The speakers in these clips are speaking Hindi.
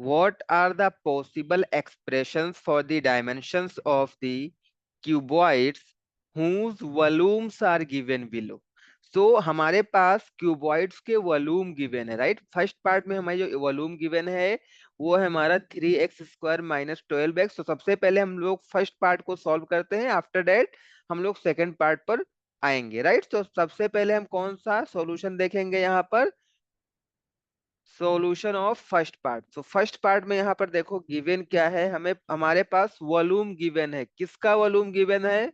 What are the possible expressions for the dimensions of the cuboids whose volumes are given below? So हमारे पास क्यूबॉइड्स के वॉल्यूम गिवन है, राइट। फर्स्ट पार्ट में हमारे जो वॉल्यूम गिवन है वो है हमारा 3x² - 12x। तो सबसे पहले हम लोग फर्स्ट पार्ट को सॉल्व करते हैं, आफ्टर दैट हम लोग सेकंड पार्ट पर आएंगे, राइट। तो सबसे पहले हम कौन सा सॉल्यूशन देखेंगे यहाँ पर? Solution of first part. तो फर्स्ट पार्ट में यहाँ पर देखो गिवन क्या है, हमें हमारे पास वॉल्यूम गिवन है। किसका वॉल्यूम गिवन है?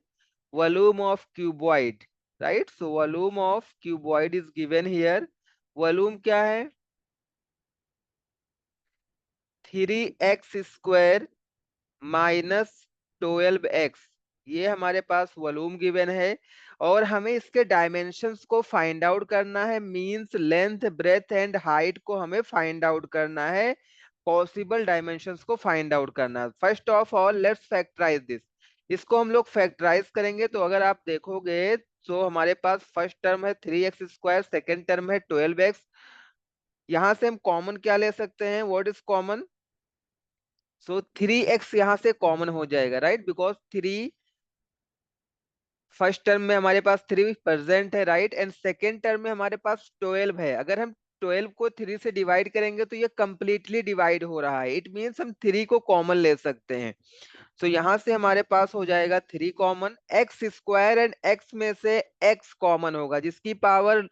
Volume of cuboid, right. So volume of cuboid is given here. Volume क्या है? 3x² - 12x, ये हमारे पास वॉल्यूम गिवन है। और हमें इसके डायमेंशंस को फाइंड आउट करना है, means length, breadth and height को हमें फाइंड आउट करना है, पॉसिबल डायमेंशंस को फाइंड आउट करना है। First of all let's factorise this. इसको हम लोग फैक्टराइज करेंगे तो अगर आप देखोगे तो हमारे पास फर्स्ट टर्म है 3x², सेकेंड टर्म है 12x। यहां से हम कॉमन क्या ले सकते हैं? What is common? So 3x यहां से कॉमन हो जाएगा, राइट, बिकॉज 3 फर्स्ट टर्म में हमारे पास 3 प्रेजेंट है, राइट, एंड सेकेंड टर्म में हमारे पास 12 है। अगर हम 12 को 3 से डिवाइड करेंगे तो ये कंप्लीटली डिवाइड हो रहा है, इट मीन्स हम 3 को कॉमन ले सकते हैं। सो यहाँ से हमारे पास हो जाएगा 3 कॉमन, x² एंड x में से x कॉमन होगा, जिसकी पावर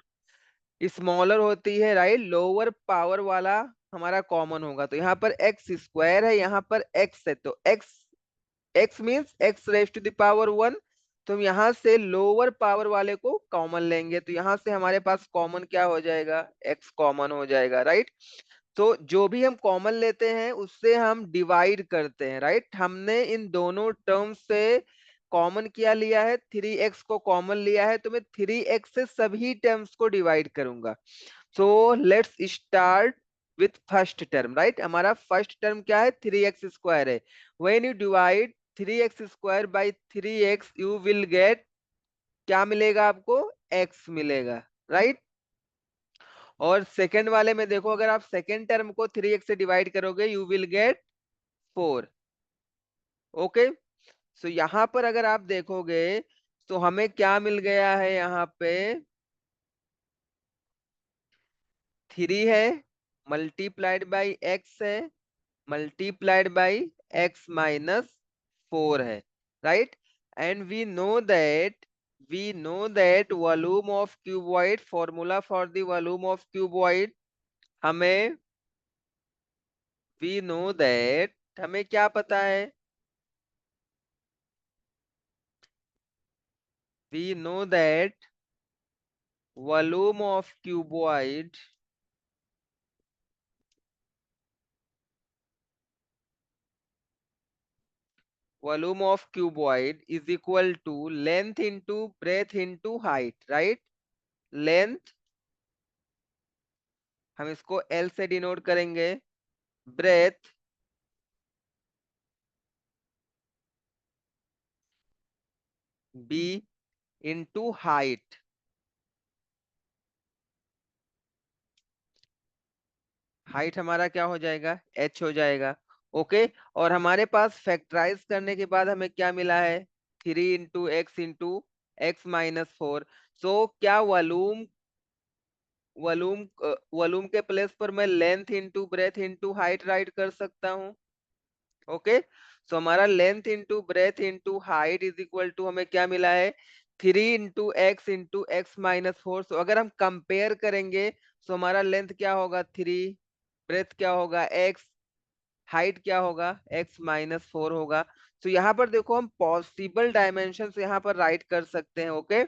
स्मॉलर होती है, राइट, लोअर पावर वाला हमारा कॉमन होगा। तो यहाँ पर x² है, यहाँ पर x है, तो x मीन्स x⁻⁴ तो हम यहाँ से लोअर पावर वाले को कॉमन लेंगे, तो यहाँ से हमारे पास कॉमन क्या हो जाएगा? x कॉमन हो जाएगा, राइट। तो जो भी हम कॉमन लेते हैं उससे हम डिवाइड करते हैं, राइट। हमने इन दोनों टर्म्स से कॉमन क्या लिया है? 3x को कॉमन लिया है, तो मैं 3x से सभी टर्म्स को डिवाइड करूंगा। So let's start with first term, right. हमारा फर्स्ट टर्म क्या है? 3x² है। When you divide 3x² by 3x you will get, क्या मिलेगा आपको? x मिलेगा, राइट। और सेकंड वाले में देखो, अगर आप सेकंड टर्म को 3x से डिवाइड करोगे यू विल गेट 4। ओके, सो यहाँ पर अगर आप देखोगे तो हमें क्या मिल गया है? यहाँ पे 3 है, मल्टीप्लाइड बाई x है, मल्टीप्लाइड बाई x-4 है, right. And we know that volume of cuboid, formula for the volume of cuboid, हमें वी नो दैट, हमें क्या पता है? We know that volume of cuboid volume of cuboid is equal to length into breadth into height, right. Length हम इसको L से डिनोट करेंगे, breadth B into height, height हमारा क्या हो जाएगा? h हो जाएगा। ओके, और हमारे पास फैक्टराइज करने के बाद हमें क्या मिला है? 3 × x × x-4। सो क्या वॉल्यूम वॉल्यूम वॉल्यूम के प्लेस पर मैं length into breadth into height write कर सकता हूँ? ओके, सो हमारा length into breadth into height is equal to, हमें क्या मिला है? 3 × x × x-4। सो अगर हम कंपेयर करेंगे तो हमारा लेंथ क्या होगा? 3, ब्रेथ क्या होगा? x, हाइट क्या होगा? x-4 होगा। तो यहाँ पर देखो हम पॉसिबल डायमेंशंस यहाँ पर राइट कर सकते हैं। Okay,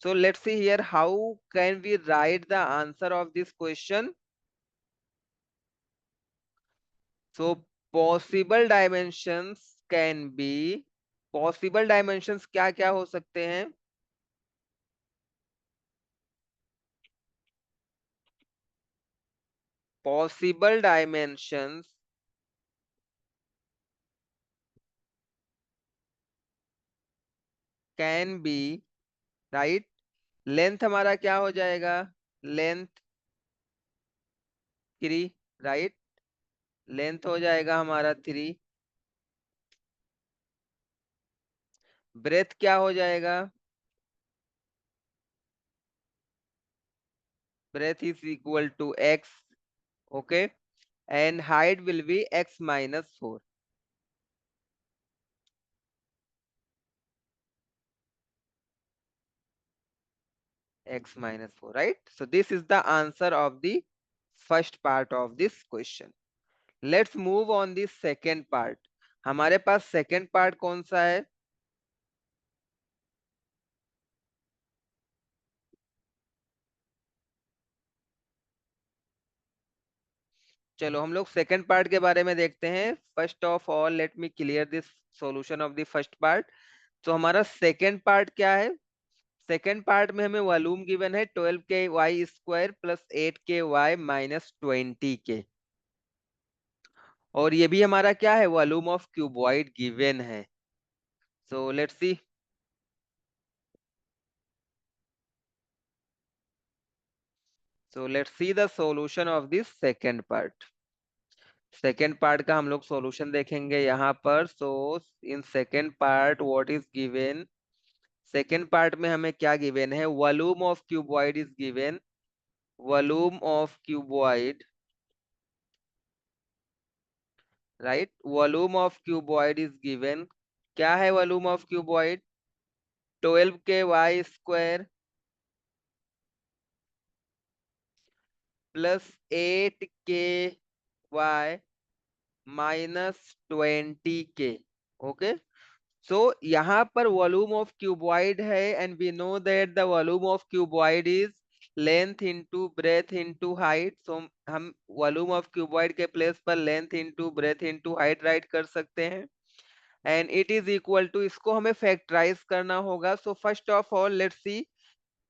so let's see here how can we write the answer of this question. So possible dimensions can be, possible dimensions क्या क्या हो सकते हैं? Possible dimensions can be, right. Length हमारा क्या हो जाएगा? लेंथ 3, राइट, लेंथ हो जाएगा हमारा 3, ब्रेथ क्या हो जाएगा, breadth is equal to x, okay, and height will be x-4, x-4, right? So this is the answer of the first part of this question. Let's move on the second part. हमारे पास second part कौन सा है? चलो हम लोग सेकंड पार्ट के बारे में देखते हैं। First of all let me clear this solution of the first part. तो हमारा सेकंड पार्ट क्या है? सेकंड पार्ट में हमें वॉल्यूम गिवन है 12 k y² plus 8 k y minus 20 k, और ये भी हमारा क्या है, वॉल्यूम ऑफ क्यूबॉइड गिवन है। So let's see. So let's see the solution of this second part. Second part का हम लोग सॉल्यूशन देखेंगे यहाँ पर। So in second part what is given, second part में हमें क्या गिवन है, volume of cuboid is given, volume of cuboid, right, volume of cuboid is given. क्या है volume of cuboid? 12 k y² plus 8 k y minus 20 k, okay. सो यहाँ पर वॉल्यूम ऑफ क्यूबॉइड है, and we know that the volume of cuboid is length into breadth into height. So हम वॉल्यूम ऑफ क्यूबॉइड के प्लेस पर length into breadth into height write कर सकते हैं, and it is equal to, इसको हमें फैक्टराइज करना होगा। So first of all let's see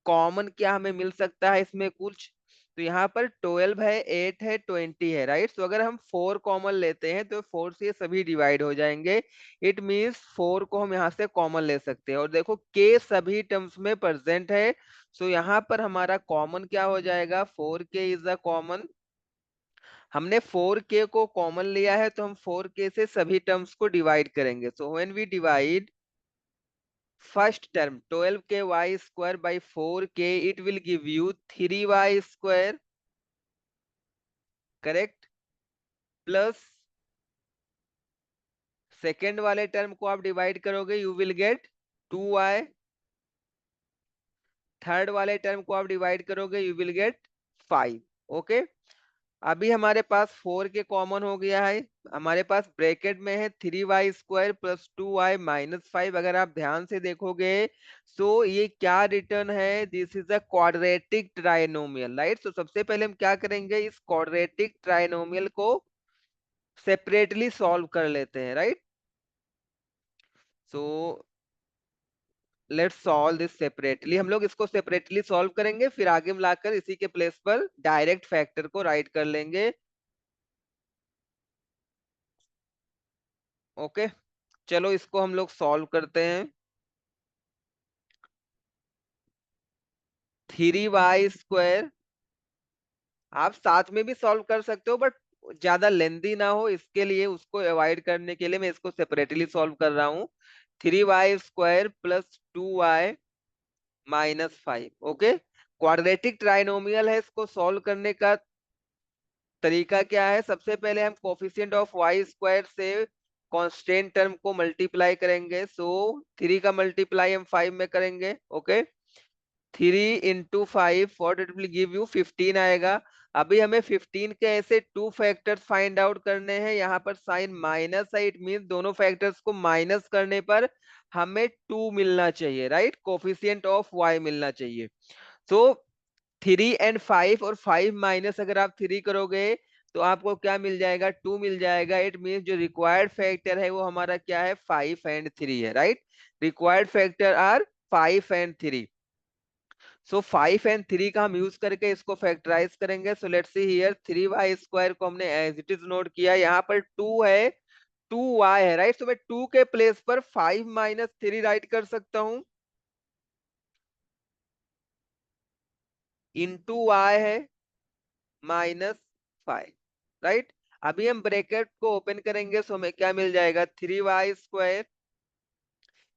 common क्या हमें मिल सकता है इसमें कुछ। तो यहाँ पर 12 है, 8 है, 20 है, राइट। तो अगर हम 4 कॉमन लेते हैं तो 4 से ये सभी डिवाइड हो जाएंगे। इट मींस 4 को हम यहाँ से कॉमन ले सकते हैं, और देखो के सभी टर्म्स में प्रेजेंट है। सो यहाँ पर हमारा कॉमन क्या हो जाएगा, 4 k इज अ कॉमन। हमने 4 k को कॉमन लिया है तो हम 4 k से सभी टर्म्स को डिवाइड करेंगे। So when we divide first term 12 k y² by 4 k, it will give you 3 y², correct, plus second वाले टर्म को आप डिवाइड करोगे, you will get 2y, third वाले टर्म को आप डिवाइड करोगे, यू विल गेट 5, ओके। अभी हमारे पास 4 के कॉमन हो गया है, हमारे पास ब्रैकेट में है 3y² प्लस 2y-5। अगर आप ध्यान से देखोगे तो ये क्या रिटर्न है, this is a quadratic trinomial, right. तो सबसे पहले हम क्या करेंगे, इस क्वाड्रेटिक ट्राइनोमियल को सेपरेटली सॉल्व कर लेते हैं, right. So let's solve this separately. हम लोग इसको सेपरेटली सॉल्व करेंगे, फिर आगे मिलाकर इसी के प्लेस पर डायरेक्ट फैक्टर को राइट कर लेंगे, ओके। चलो इसको हम लोग सॉल्व करते हैं। 3y², आप साथ में भी सॉल्व कर सकते हो बट ज्यादा लेंदी ना हो, इसके लिए उसको अवॉइड करने के लिए मैं इसको सेपरेटली सॉल्व कर रहा हूँ। 3y² plus 2y-5, okay. Quadratic trinomial है, इसको सॉल्व करने का तरीका क्या है, सबसे पहले हम कोफिशिएंट ऑफ y² से कांस्टेंट टर्म को मल्टीप्लाई करेंगे। सो 3 का मल्टीप्लाई हम 5 में करेंगे, okay. 3 into 5 what it will give you, 15 आएगा। अभी हमें 15 के ऐसे टू फैक्टर्स फाइंड आउट करने हैं, यहाँ पर साइन माइनस है, इट मीन दोनों फैक्टर्स को माइनस करने पर हमें 2 मिलना चाहिए, राइट, कोफिशिएंट ऑफ y मिलना चाहिए। सो 3 and 5, और 5 माइनस अगर आप 3 करोगे तो आपको क्या मिल जाएगा, 2 मिल जाएगा। इट मीन जो रिक्वायर्ड फैक्टर है वो हमारा क्या है, 5 and 3 है, right. Required factor are 5 and 3। So 5 and 3 का हम यूज करके इसको फैक्टराइज करेंगे। सो लेट्स सी हियर, 3y² को हमने एज इट इज नोट किया, यहाँ पर 2 है, 2y है, राइट। तो मैं 2 के प्लेस पर 5 - 3 राइट कर सकता हूँ, इंटू y है, -5, राइट। अभी हम ब्रैकेट को ओपन करेंगे तो हमें क्या मिल जाएगा, 3y²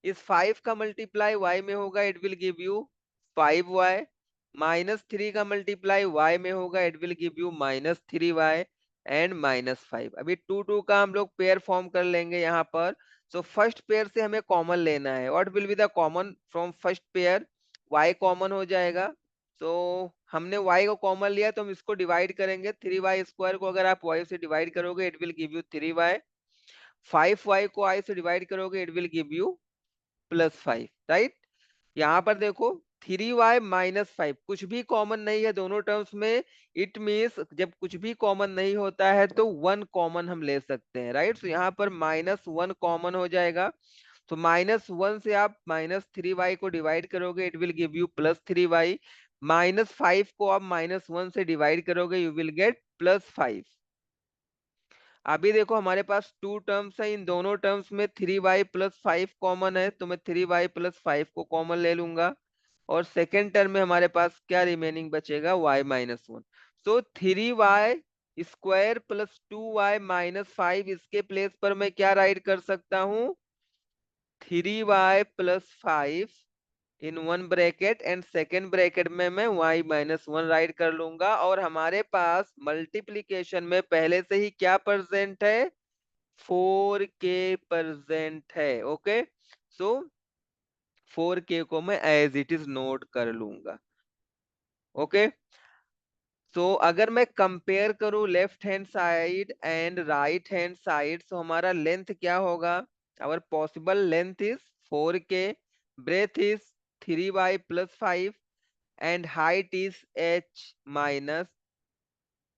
इस 5 का मल्टीप्लाई y में होगा, it will give you 5y, -3 का मल्टीप्लाई y में होगा, it will give you -3y and -5। अभी 2 का हम लोग पेयर फॉर्म कर लेंगे यहाँ पर। सो फर्स्ट पेयर से हमें कॉमन लेना है। What will be the common from first pair, y common हो जाएगा। सो हमने y को कॉमन लिया तो हम इसको डिवाइड करेंगे, 3y² को अगर आप y से डिवाइड करोगे it will give you 3y, 5y को i से डिवाइड करोगे it will give you +5, right. यहाँ पर देखो 3y - 5 कुछ भी कॉमन नहीं है दोनों टर्म्स में। इट मीन्स जब कुछ भी कॉमन नहीं होता है तो 1 कॉमन हम ले सकते हैं, राइट। तो यहाँ पर -1 कॉमन हो जाएगा। तो -1 से आप -3y को डिवाइड करोगे it will give you +3y, -5 को आप -1 से डिवाइड करोगे यू विल गेट +5। अभी देखो हमारे पास 2 टर्म्स है, इन दोनों टर्म्स में 3y + 5 कॉमन है, तो मैं 3y + 5 को कॉमन ले लूंगा। और सेकेंड टर्म में हमारे पास क्या रिमेनिंग बचेगा, y-1। सो 3y² + 2y - 5, इसके प्लेस पर मैं क्या राइट कर सकता हूँ, 3y + 5 in one bracket and second bracket में मैं y-1 राइट कर लूंगा। और हमारे पास मल्टीप्लीकेशन में पहले से ही क्या प्रेजेंट है, 4k प्रेजेंट है। ओके, सो 4k को मैं एज इट इज नोट कर लूंगा। ओके, सो अगर मैं कंपेयर करूं left hand side and right hand side, तो हमारा लेंथ क्या होगा, our possible length is 4k, breadth is 3y + 5 and height is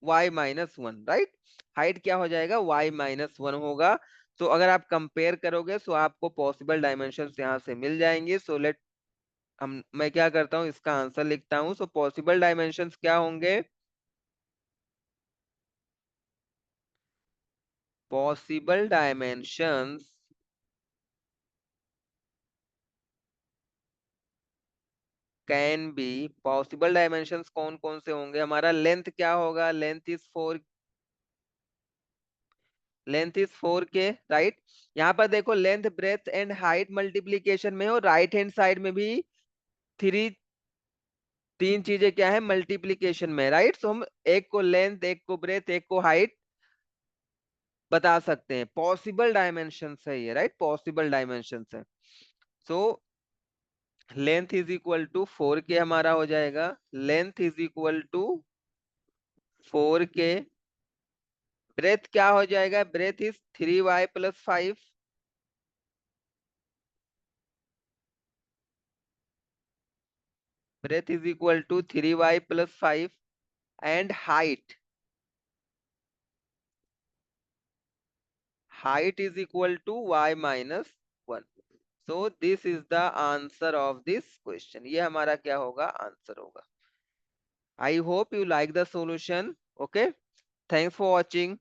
y-1, right. Height क्या हो जाएगा, y-1 होगा। तो अगर आप कंपेयर करोगे तो आपको पॉसिबल डायमेंशंस यहाँ से मिल जाएंगे। सो लेट हम मैं क्या करता हूँ, इसका आंसर लिखता हूँ। सो पॉसिबल डायमेंशंस क्या होंगे, possible dimensions can be, possible dimensions कौन कौन से होंगे, हमारा लेंथ क्या होगा, लेंथ इज 4k, राइट। यहाँ पर देखो length breadth and height multiplication में हो, राइट हैंड साइड में भी थ्री, तीन चीजें क्या है मल्टीप्लीकेशन में, राइट। तो हम एक को लेंथ, एक को ब्रेथ, एक को हाइट बता सकते हैं। पॉसिबल डायमेंशन है ये, राइट, पॉसिबल डायमेंशन है। So length is equal to 4k हमारा हो जाएगा, length is equal to 4k। Breadth क्या हो जाएगा, breadth is 3y + 5, breadth is equal to 3y + 5 and height is equal to y-1। So this is the answer of this question, ये हमारा क्या होगा, आंसर होगा। I hope you like the solution. Okay, thanks for watching.